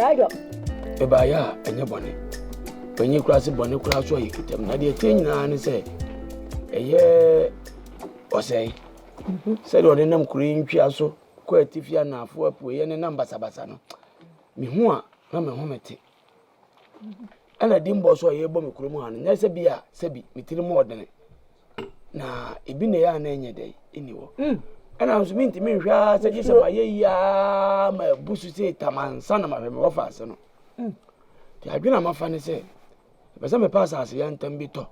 Ayo. Ebaya enye bone. Penye krasi bone kura so yikitem na de tie nyina ne se eye osei. Se do ne nam kuri ntwa so ko atifia na afo apu ye ne nam basabasa no. Me hu a na me hu mete. Ana dimbo so ye bo me kuro mu ha no nya se bia se bi mitiri mu odene. Na ebi ne ya na enye dai eniwo. Ana nso minti me hwa se gise ma ye ya ma busu se tamansa na ma me wofa ase no. Ti adwena ma fa ne se bese me pass ase Yantah bi to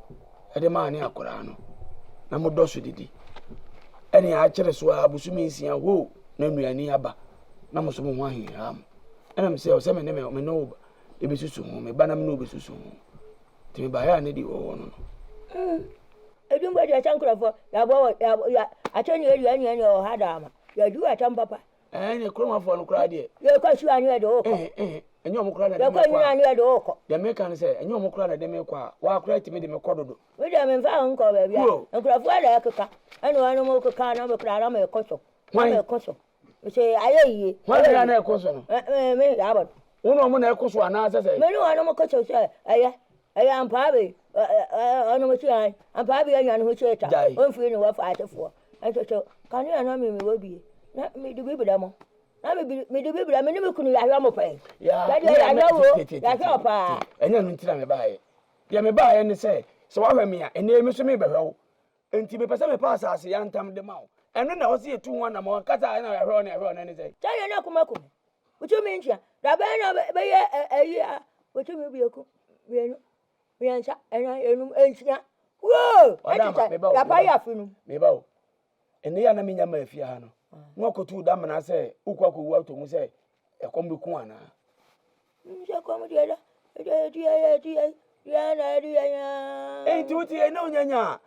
e de ma ne akora no na mo doso didi ene a kire so abusu mi nsia ho na nuani aba na mo so mo ho ahiham ena me se o se me ne me no e be susu ho me ba na me no be susu ho ti me ba ya ne di wo no Edumba dia chankrafo ya bo ya atani eri o hadama ya du atam papa ne kroma fo no kra de ye ko su anu de oko enyo mo kra na ye ko ni anu de oko de me kan se enyo mo kra na de me kwa wa kra ti me de me kododo we de me fa nko ba bia nkrafo ada yakeka anu anu mo keka na me kra na me koso me koso se ayeyi wa na na koso no me ya ba uno mo na koso ana se me no anu mo koso se aya ampabe anu mo ti an ampabe ya anu ho cheta on fi ni wa fa atefo ato kan ya na me wo bi na me du bibida mo na me du bibida me ni me kunu ya hwa mo pe ya ya wo ya hwa pa enya no ntira me baaye ya me baaye ni se wa hwa me a ene me so me behwa enti me pese me pass ase Yantah de ma wo eno na wo se etu ho na mo kata na ya hwa na ni se ta ya na kuma kuma utu me ntia da be na be ye ayi a utu me bi eku we no we ancha ena enum entia wo ya pa ya finu me ba wo ene ya na me nya ma afia ha no nwokotu da mana se ukwa ko wu to mu se ekom bi ku ana nje ko mu dia da ya na dia ya ti uti e na onyanya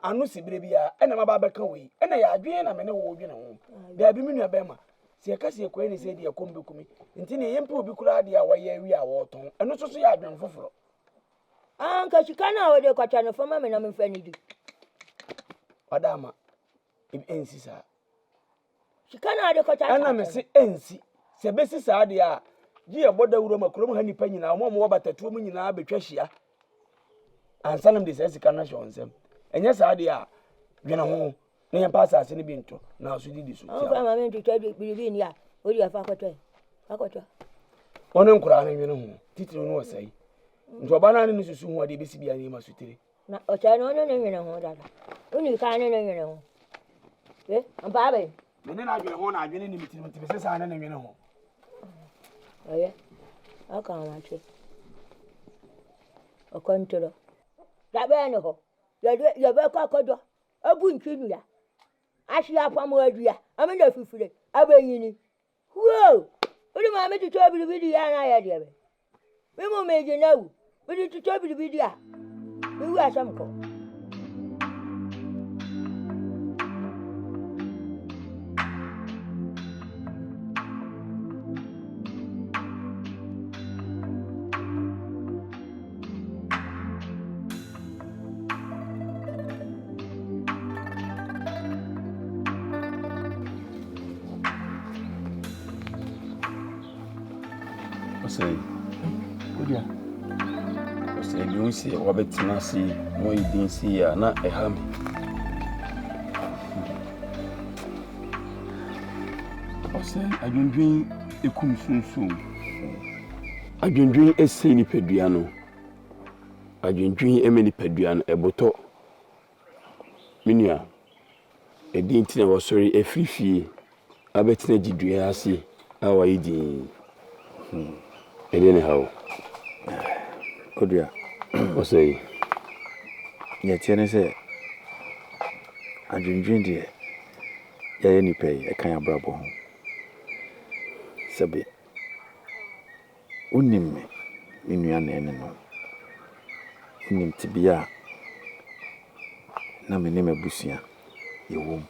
anu sibire bia ena ma ba be ka wi ena ya adwen na me ne wo dwen ho da bi menu aba ma se ka se ko ni se dia ekom bi ku mi nti ne yempe obi kura dia wa ya wi a wo ton eno so ya adwen foforo anka shikana wa de kwacha no fama me na me fa ni di adama ensi sa shikana ade kwacha ana me se ensi se be si sa de a gi eboda wuro makrom ha nipa nyina mo wo batatuo mu nyina betwa hia ansanam de se sika na hwonsem enye sa de a dwena ho ne yem pass ase ne bi nto na so didi so tia o ma me nto biribi ni a ori afa akwato ono nkura na nwene ho titiri no wasai nto bana ne susu ho de besi bia ne ma sutire na o cha no ne nwene ho dada uni ka ne nwene ho ampa be me ne na adwene ho na adwene ni mitiri se sa ne nwene ho oye aka ma che o kontro da be ne ho ya be kwa kodo abu nkinu ya ashi afam adua amena fifire abayini wo odi ma me tuto bibidi ya na ya de be me mo meje na wu me tuto bibidi a me wu asam ko Say, Odia. Say, you see, Wabetina see, no, you didn't see, not a ham. Say, I don't drink a cum soon. I don't drink a sani pediano. I don't drink a many pedian, a bottle. Minia, a dinner was sorry, a free fee. I bet not did you see how I did. Anyhow, Odia, what say? Yet, say, I drink dear. Any pay a kind of brabo. Sabi, unim me, in your name, unim tibia. Na me name a busia, you womb.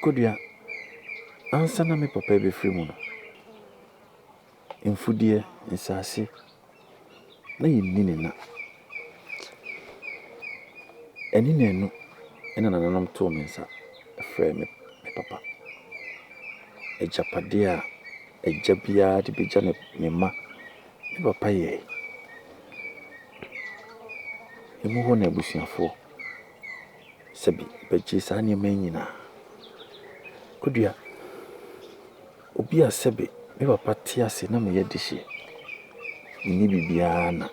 Godia, answer na me papa be free moon. In foodie, in sassy, na you nina. And in no, and an to me, sir, a friend, me papa. A japadia, agya biara de begya ne ma ne papa yɛ emu hɔ na abusuafoɔ sɛbi bɛgye saa nneɛma nyinaa kodua obi a sɛbi me papa te ase na meyɛ de hye ni bibiara na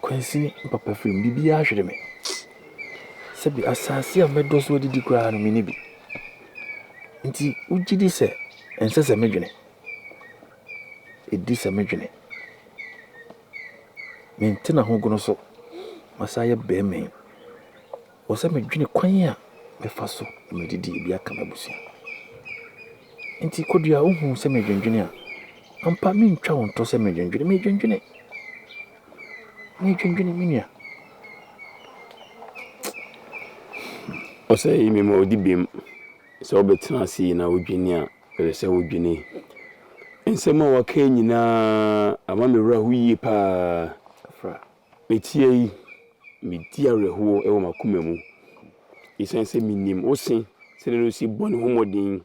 kwansi papa firi bibiara hwere me sɛbi asase a mɛdɔ so adidi koraa no me ni bi nti ugidi sɛ ense sɛ medwene edi sɛ medwene mentena ho gono so masaya bɛɛmɛn wɔ sɛ medwene kwan a mefa so medidi bi aka mabusua nti kodua ohu sɛ medwendwene a ampa mentwa wonto sɛ medwendwene menua ɔsɛ imi ma odi bem sɛ wobɛtena ase na wodwene a pɛrɛ sɛ wodwene nsɛm a waka nyinaa ama mewura ho yie paa afra metie yi medi awerɛhoɔ ɛwɔ makoma mu ɛsiane sɛ menim wo se sɛdeɛ no si bɔ ne ho mmɔden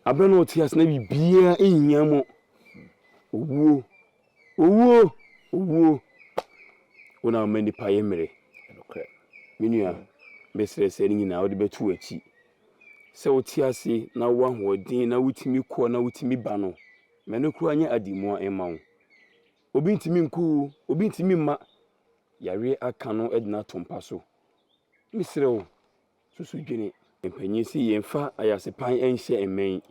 aberɛ no ɔte ase na biribiara ɛnyia mo owuo wona woma nnipa yɛ mmerɛ menua bɛsrɛ sɛ ne nyinaa wode bɛto akyi sɛ wote ase na wo ahoɔden na wotumi kɔ na wotumi ba no mɛno koraa nyɛ ademmua ɛma wo obi ntumi nkuu obi ntumi mma yare aka no ɛde no ato mpa so mesrɛ wo susu dwene mpanyin si yɛmfa ayasepan ɛnhyɛ mmɛn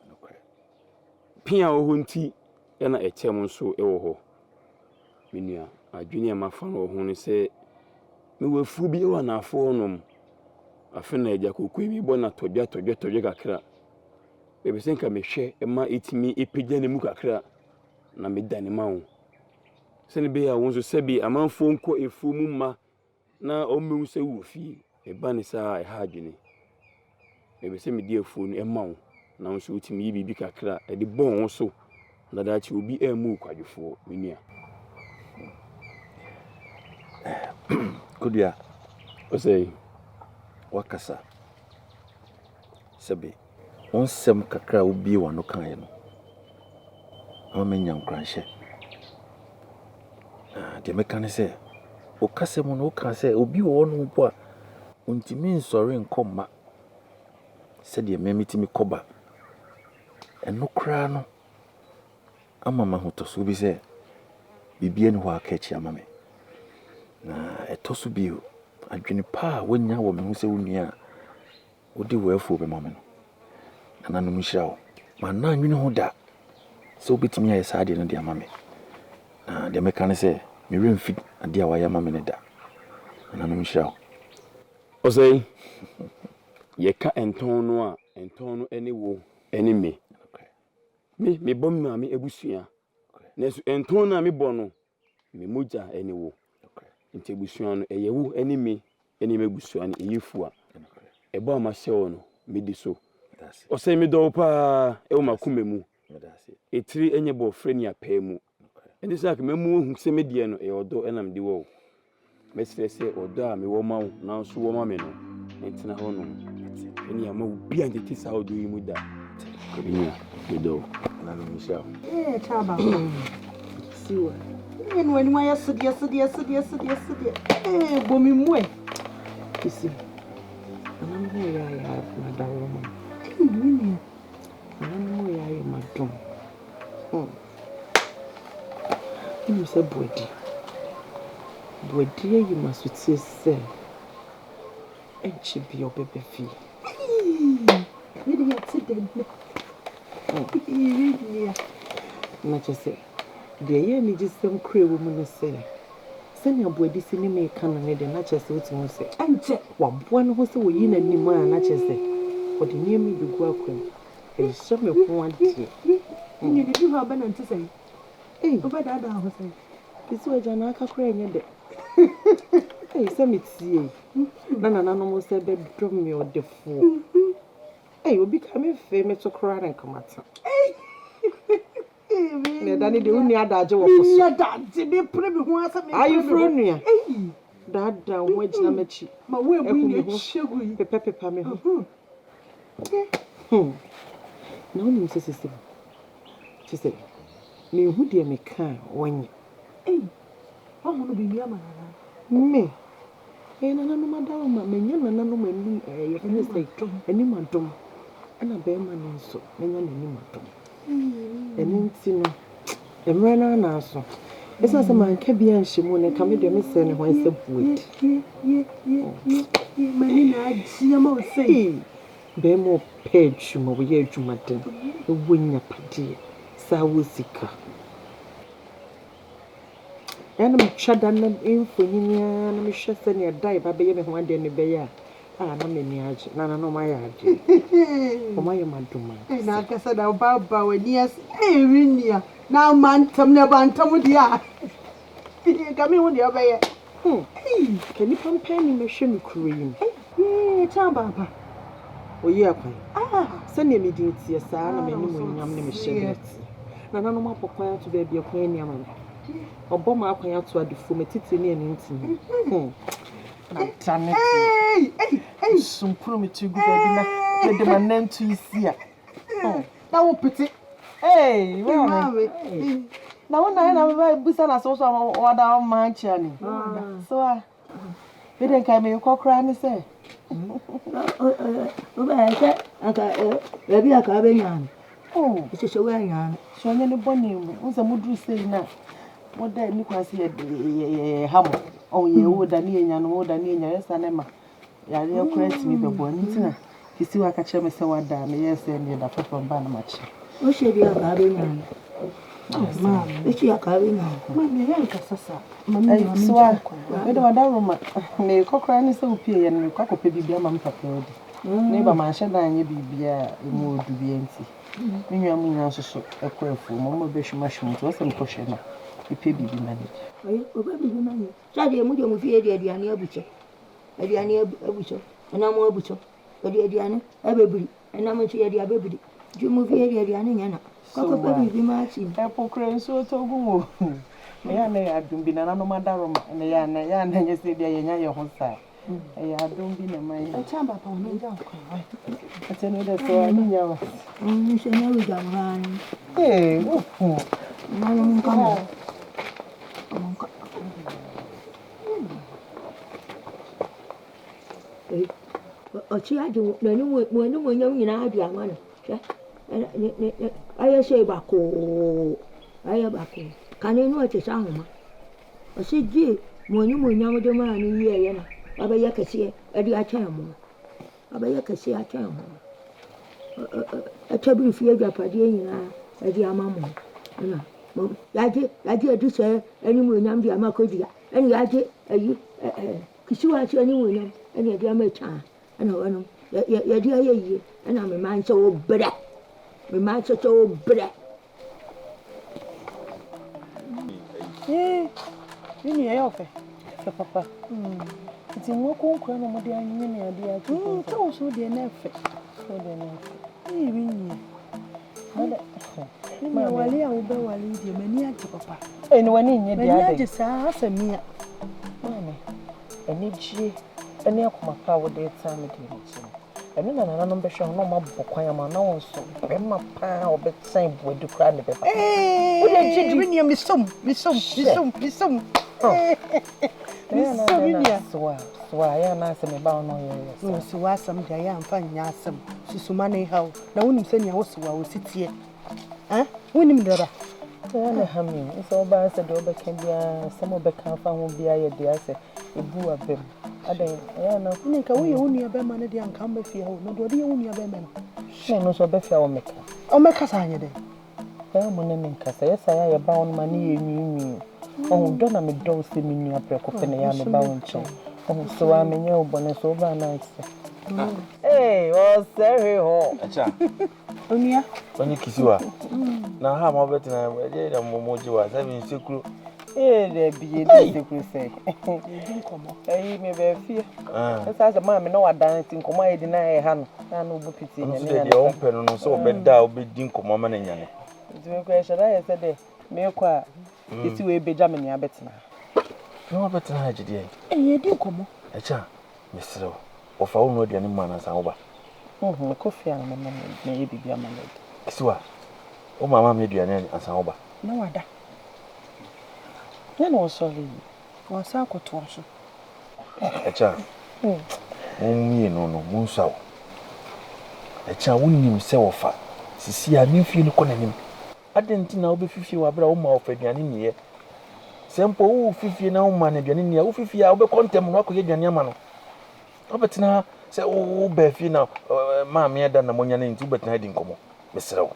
pia wɔ hɔ nti ɛna ɛkyɛm nso ɛwɔ hɔ menua adwene a mafa no wɔ ho no sɛ mewɔafuo bi ɛwɔ anaafoɔ nom afe na agya kokoi mi bɔ na tɔdwa kakra bɛbɛ sɛ nka mehwɛ ɛma ɛtumi ɛpagya ne mu kakra na meda ne ma wo sɛne bɛyɛ a wo nso sɛbi amanfoɔ nkɔ ɛfuo mu ma na ɔmmɛhu sɛ wɔ fie ɛba ne saa ɛha adwene bɛbɛ sɛ mede afuo no ɛma wo na wo nso wotumi yɛ biribi kakra ɛde bɔn wo so na daakye obi ɛmu kwadwofoɔ menua kodua ɔsɛ wakasa sɛbi onsɛm kakra obi wa no kan yɛ no ama menya nkranhyɛ de meka ne sɛ okasɛ mu no oka sɛ obi wɔ no mpo a ontimi nsɔre nkɔmma sɛdeɛ memitimi kɔba ɛno koraa no ama mahotɔso bi sɛ bibia ne hɔ aka akyi ama me na ɛtɔ so bio adwene pa a wonya wɔ me ho sɛ wonua a wode wɔafuo bɛma me no nananom nhyira wo manna anwene ho da sɛ wobɛtumi ayɛ saa deɛ no de ama me na deɛ meka ne sɛ meremfi adeɛ a wayɛ ama me no da nananom nhyira wo ɔsɛ yɛka ɛntɔn no a ɛntɔn no ɛne wo ɛne me mebɔ me maame abusua nanso ɛntɔn no a mebɔ no me mogya ɛne wo nti abusua no ɛyɛ wo ɛne me ɛne me abusua no ɛyɛ fu a ɛbɔ a mahyɛ wo no medi so ɔsɛ medɔ wo paa ɛwɔ makoma mu ɛtiri ɛnyɛ bɔfrɛ ne apɛɛ mu ɛne sɛ aka mamu ohu sɛ medeɛ no ɛyɛ ɔdɔ ɛnam de wɔ wo mɛsrɛ sɛ ɔdɔ a mewɔ ma wo nanso wɔ ma me no ɛntena hɔ nom ɛne ama wo bia ntete saa ɔdɔ yi mu da kabinua medɔ wo nananom nhyira wo chaba siwa enu enu ya sedia bomi mwe isi anamu ya madawo ma nini anamu ya madom ni se bodi yi masutie se enchi bi obebe fi ni ya tide na chese de ye ni gisem kure wo mu no se sani aboadi si ni me ka ne de na chese otimu se anje waboa no ho se wo yi na nim a na chese o de nie mi dugu akwan e hye me ko ade ni de ho aba na nti se obeda da ho se isi oja na aka kure nye de se me tie na no mo se be dom me odefo obi ka me fe me to kura ran kamata ne dani de uni adaje wo koso ya daje be pre me ho asa me ayi fro nua dada wo agina machi ma wo ebu ni chegu yi pepepa me ho na uni sesese She said, me who dear me can when Hey, I want to be your man. me. And I know madam, my men, and I know my new say, any man dom, and a bear man so, and any man dom. And then, you know, a man and also. It's not a man can be and she won't come to me saying when it's a wood. I see a more say. Be more page, more year to madam, the wing up dear, Sawusika. And I'm shaddan in for you, and I'm shuffling your die by baby one day in the bay. Ah, no, me, Nana, no, my yard. For my madam. And I guess I'll bow and yes, Rinia. Now, man, come never and come with the eye. Come in with your bay. Can you compare me machine cream? Chamba. Oh, yeah, Ah, send me did see a son of any young machine. Nana, no more papa to baby a queen yaman. Or bomb up out to a deformity and intimate. Hey, Some promise you go let them an end to see. that will put it. Hey, well, Now, I have Busan as also order my channel. So I didn't come in cock crying, say. Baby, akabenezercomedy. Oh, It's just a way on. so I'm going to bonny. What's a mood saying now? What day Nicholas here, hammer. Oh, you would and old and yes, and Emma. You correct me, but one. You see, I catch myself what damn, yes, and you're the from Banamach. What should be akabenezercomedy? Ma'am, it's your akabenezercomedy. Mammy, Yantah, So I don't know. May cockran so pay and cock a baby, mamma prepared. Neighbor, my shadow and you be a mood to be empty. Maybe I mean, also a crayful, Mamma Bishop mushroom to us and caution. You pay be managed. Oh, baby, money. Sadly, I'm with you, Diana Butcher. A Diana Butcher, and I'm a butcher. A Diana, everybody, and I'm a Diana baby. You move here, Diana. Cock baby be matching. Apple crane so to go. May I don't be an anomaly, and they are Nayan, and you say they are your whole side. I don't be a man. a chamba upon me. I tell you that's so I mean, You say, no, we don't run. hey, No, come on. She had to when you know, I say, Baco. I have Baco. Can you know what is Alma? I said, Gee, when you know the man in here, I bet you can see a diatam. I bet you can see a town. A table for your Japadina, a dear mamma. I did this, anyway, I'm the Amacodia, and I did a Kishua, anyone, and a dear Meta. I know, your dear, and I'm a man so better. My man so better. eh, you know, papa. It's in no conquer no more than many ideas. Tell so the nephew. So then, Even my Wally, I will be Wally, the many papa. and when in When your I just asked me, mammy, and each any of my power daytime again. And then another number shall no more book. I am no so. Grandma power, but same would do cry the paper. hey, bring you me some. So I am asking about no. No, so I some day I am finding some. Susumane how. Now, when you send your house, I will sit here. Eh? When you do that. It's all by the door, can be some of the camp and won't be a dear. A boo of them. I don't know. Nick, we only a beman and come with you. No, do you only a beman? No, so better will make. Oh, make us hang it. Well, Monamin Cassa, yes, I have bound money in you. Oh, don't I make those in your precopen and bound chain. Oh, so I'm in your bonnet over nice. Hey, well, Sarah Hall. Onia, When you kiss you are. Now, how much better than I did and Momoji was having secret. Eh, there be a secret say. Hey, may be fear. As a man, no one dancing, come I deny a hand, and no pity. And your own pen, so Beddide be dinko, mamma and yanny. It's a question I said, may acquire. It's way Benjamin Abetina. No better than I did. and you do come. A cha, Mr. Of our no any man as over. Coffee and maybe be a man. Kisua, O mama me aduane ansa wo ba. Na wada. Yana osori. Wasa akoto so. Echa. Mumie no munsa wo. Echa wonnim se wo fa. Sisi a memfie no konanim. Adenti na obefifie wa bra wo ma ofa aduane niye. Sempo wo fifie na wo ma na aduane niye. Wo fifie a wo be kontem no akoye aduane ama no. Obetina se wo ba fie na ma me da na monya na nti obetina di nkomo. Mesrew.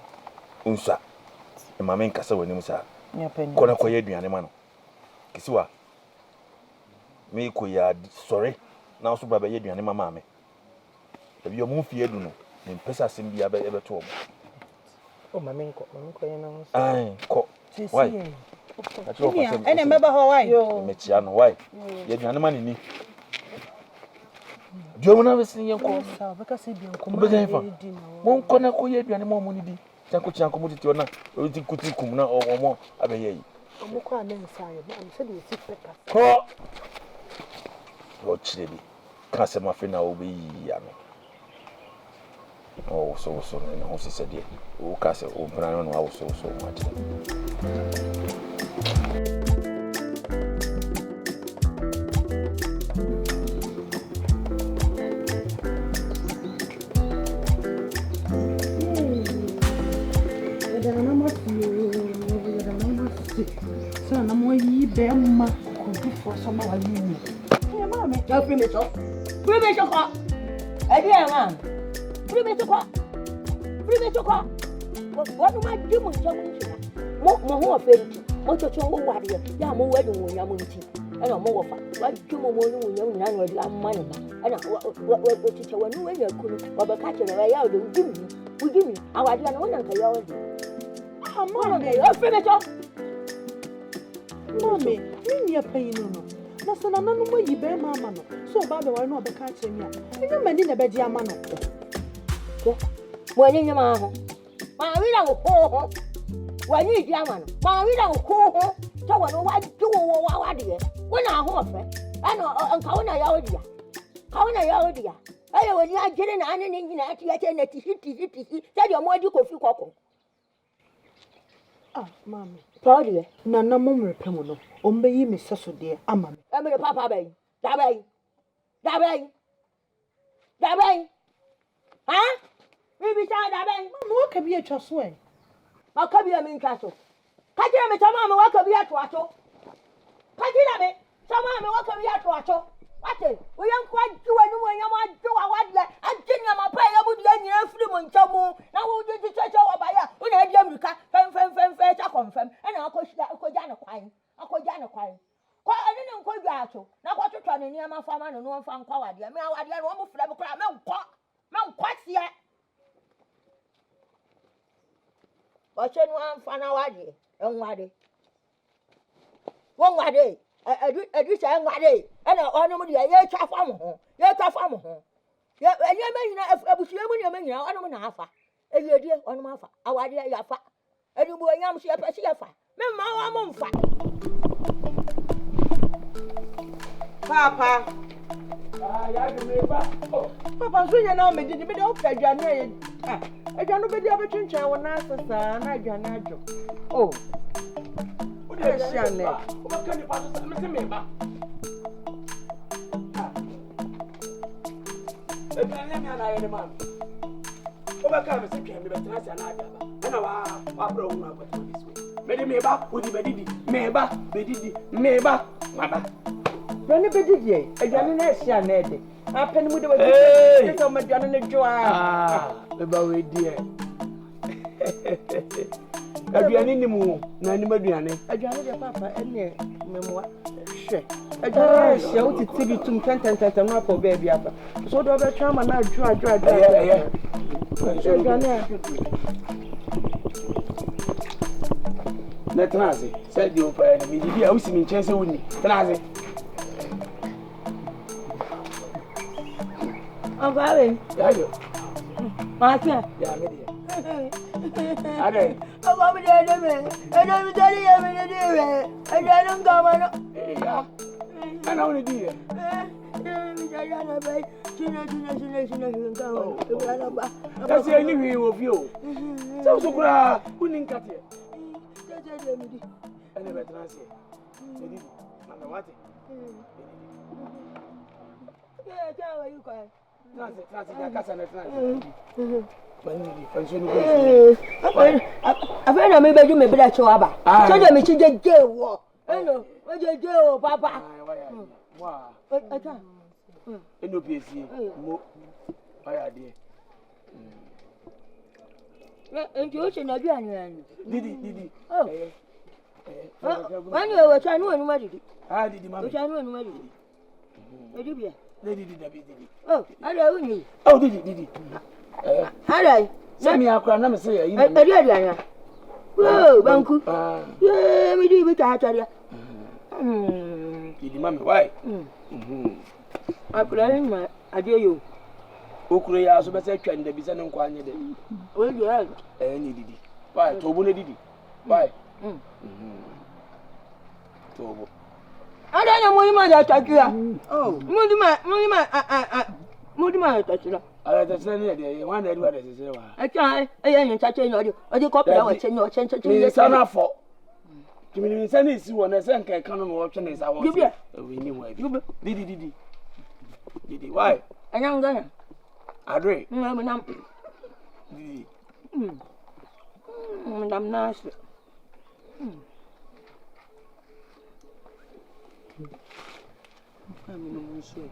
Unsa. E ma me nkasa wanim sa. Kona koye aduane ma no. Kisiwa. Me ko ya sorry. Na so baba ye aduane ma ma me. Ebi o mu fie edu no. Me pesa sim bia be to omo. O mamenko ye na ho. Ai, ko. Why? Ene meba ho why? Me chia no why? Ye aduane ma ni. Dio mo na besin ye ko. Sa beka se bi nko Be den fa. Mo nko na ko ye aduane ma mo ni di. Chanko chanko mo titi ona. O ti kuti kum na omo abeye yi. Omo kwa na nsa ye. Am se de si peka. Ko. Wo chire bi. Ka se ma fe na obi yi ya no. Oh, so na ho se se de. O ka se o bra no wa so much. So na mo yi be ma ko du for so ma wa yi. Eh ma me. Ja prime so. Prime so ko. E di e ma. Prime so ko. Prime so ko. Wo no ma di mo so mo nti. Mo ho oferi. Mo to wo wade. Ya mo wade wo nya mo nti. E na mo wo fa. Wa di mo no wo nya mo nya no di amma ne ba. E na wo titi wo no nya kunu. Wo be ka kire ya o de udi mi. Awade na wo nanka ya o di. Ah mo no. O prime so. Mommy, me near paying no. Na so na no mo yi be ma no. So ba be wa no be ka kire mi a. Enya mani na be di ama no. Mo nyi ma ho. Ma wi na ho. Wa nyi di ama no. Ma wi na ho. To wo no wa du wo wa de. Wo na ho fe. Ana nka wo na ya odi ya. Ka wo na ya odi ya. Aye wo ni agere na ane ni nyina ati ya na ti. Se de mo di kofi kokko. Ah, mommy. Claudia, Na na mo mrepe mo no. O mbe yi me seso de ama me. e me papa bayi. Da bayi. Ha? Mi bi sa da bayi. Mama wo ka bi atwa so e. Ma ka bi a mi ntwa so. Ka jira me tama me wa ka bi atwa so. Ka jira me tama me wa ka bi atwa so. Wate, wo yan kwa jiwa nu mo yan ma jiwa wadle. Ajinya ma pa ya budu ya nyina firi mo ntamu. Na wo di ti cheche wa ba ya. Wo na edi amrika. Fem cha confirm. E na akoja na kwan. Kwa ane ne nko dwa aso. Na kwa totwa ne niam afa ma no no mfa nkwa wade. Me awade no mo fira me kra me nkwa sia. Wa che no amfa na wade. Enwade. Wo nwade. Edu se nwade. E na ono mu de ye twa fa mo ho. Ye enye me nyina abusuye mu ne me nyina ono mu na afa. Ewiedie ono mu afa. Awade ya fa. Edu bo nyam se pese ya fa. Me ma wa mo mfa. Papa. Ya do me ba. Papa so nya na o me di me de o ka dwane ye. Ah, adwane be di abetwentwen wo na asesa na adwane adwo. Oh. O de ya ne. O ba kan ni pa so me se me ba. E bi na me ana ye de ma. O ba kan me se twen me be tena se na aja ba. Ana wa bro hu na ko to this way. Me de me ba, o di bedidi. Me ba, bedidi. Me ba, ma ba. Dwane be di die. Adwane na ehia na ede. Apene mu de wa di. Se o ma dwane na dwo a. Me ba we die. Aduane ni mu na ni maduane. Adwane de papa ene memwa. Hwe. Adwane ehia o titi bi tum tentententen no akọ ba bia ba. So do be twa ma na adwo. Adwane. Na traze, sai di o pa ni di a usi mi nchen se woni. Traze. Agave. Ya yo. Ma kia. Ya me di. Ade. Agave de me. Ede mi tari ya me de we. Ede no ngama no. Ya. Ana woni di. Mi tari na bai. That's the only way of you. So, who didn't cut it? I never translate. What? Yeah, tell you cry. I've heard maybe you may be that Chawaba. So let me see the jail. I know, where's your jail, Papa? Wow. I can't. And no PC. Why, dear? And you should not be any. Did Oh, when you were trying to anybody. I did, Mamma. I know anybody. Lady did. Oh, I don't know. Oh, did he? Hello. Send me a crown, I'm saying. I did. Oh, Banku. Yeah, we do it. I tell you. Did Mammy, why? I put in my idea you. Okure ya so bese twa nda bi se ne nkwa anye de. Well, you are. Ni didi. Why? Tobo ne didi. Why? Tobo. I don't know what you touch you. Oh, Mudima touch you. Ala ta sene de one dey do that say wa. I can't. I ain't touching you. I just copy our change or change to you. Sana for. Kimi sene isi wo na se nka ka no wo twe ne sa wo. We ni wa bi. Didi. Why? I am gonna. Adre. Nam. Didi. Nam nice. I'm sure.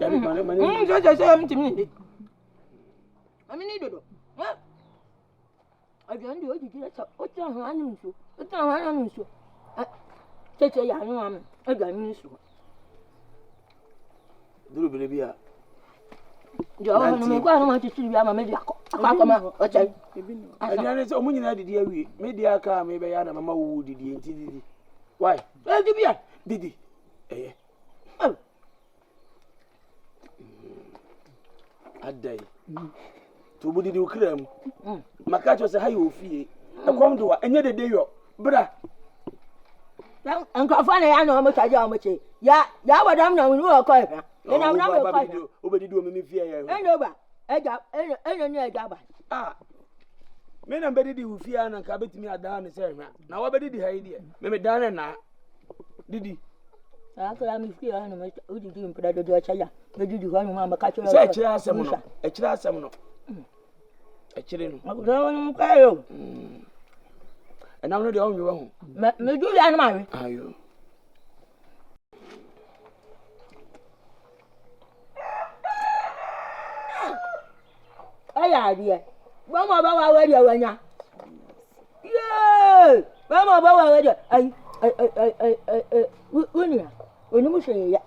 I'm timid. I mean, you I don't do it. What's on you? What's on you? Take a young woman. I got you. Do you believe ya? Joe, I don't want to see you. I'm a media. What I didn't say, when you had the we media car, maybe I had a mamma who did the why? Well, did he? Oh, a day. To body do cream. My cat was a high fee. I come to and yet a day, brother. Uncle Fanny, I know how much I do. Yeah, what I'm now, you are quite. And I'm not quite. Nobody do me fear. I know about a job. Ah, men and Beddide who fear and cabin me down the same. Now, I bedded the idea. Maybe down and now. Did he? I am fear who did you put out the Chaya? Where did you want Mamma catch you? A child, a child, a children. And I'm not the only one. Me do that, Mary. Are you? Ay, dear. One more about where you are. Yay! One more about where when you say,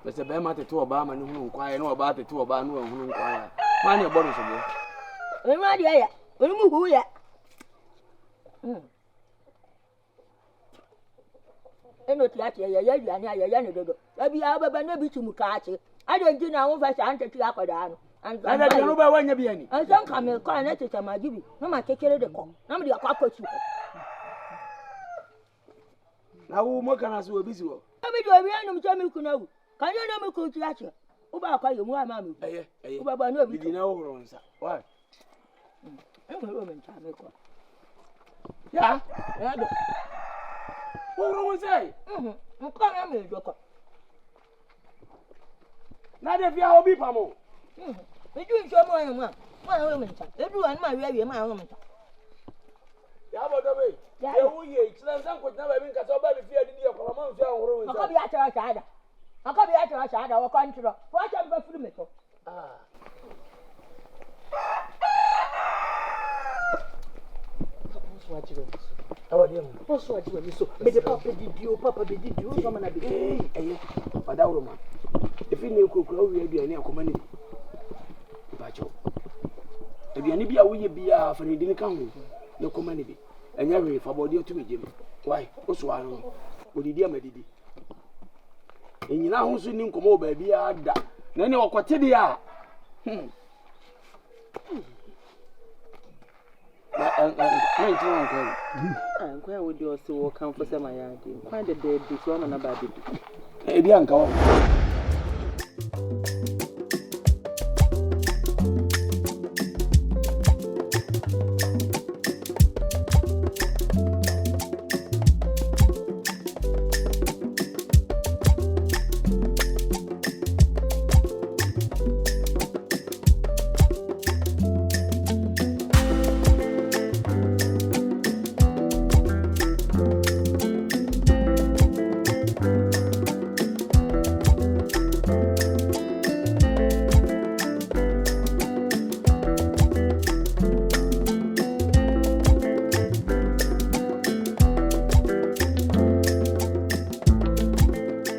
there's a bear matter to Obama who inquire no about the two Obama who inquire. Mind your bodies again. When my dear, when you move yet. And not yet, you'll be out of a never to Mukachi. I don't do now if I can't take up down. And I don't know about when you be any. I don't come and call it to my giving. No, my take care of the call. Nobody a cockroach. Now, what can I do? Busy. I mean, you're random Jamie Kuno. Can you know me cool to that? Uba call you more, mammy. Uba no, we didn't know. Why? I'm a woman, Jamaica. Yeah? Who will say? I'm coming, Joker. Not if you are be Pamo. We do show more, my woman. Everyone, my baby, my woman. Yabo, yeah, we eat. Let's not put never been cut over if you did your command. I'll come back to our side. I'll come back to our side. Our country. Watch out for the metal. What's what you What's what you so? But the papa did you, someone at the day. But that woman, if you knew cook, we be any command. Pacho. If you any be a way be a for the dinner come, no command. And every for body to me, Jim. Why? What's one? Would you dear Medidi? And you know who's in come over, be a da. Then you are quotidia. I'm quite would you also come for some idea. Quite a dead this woman about it. Bianca.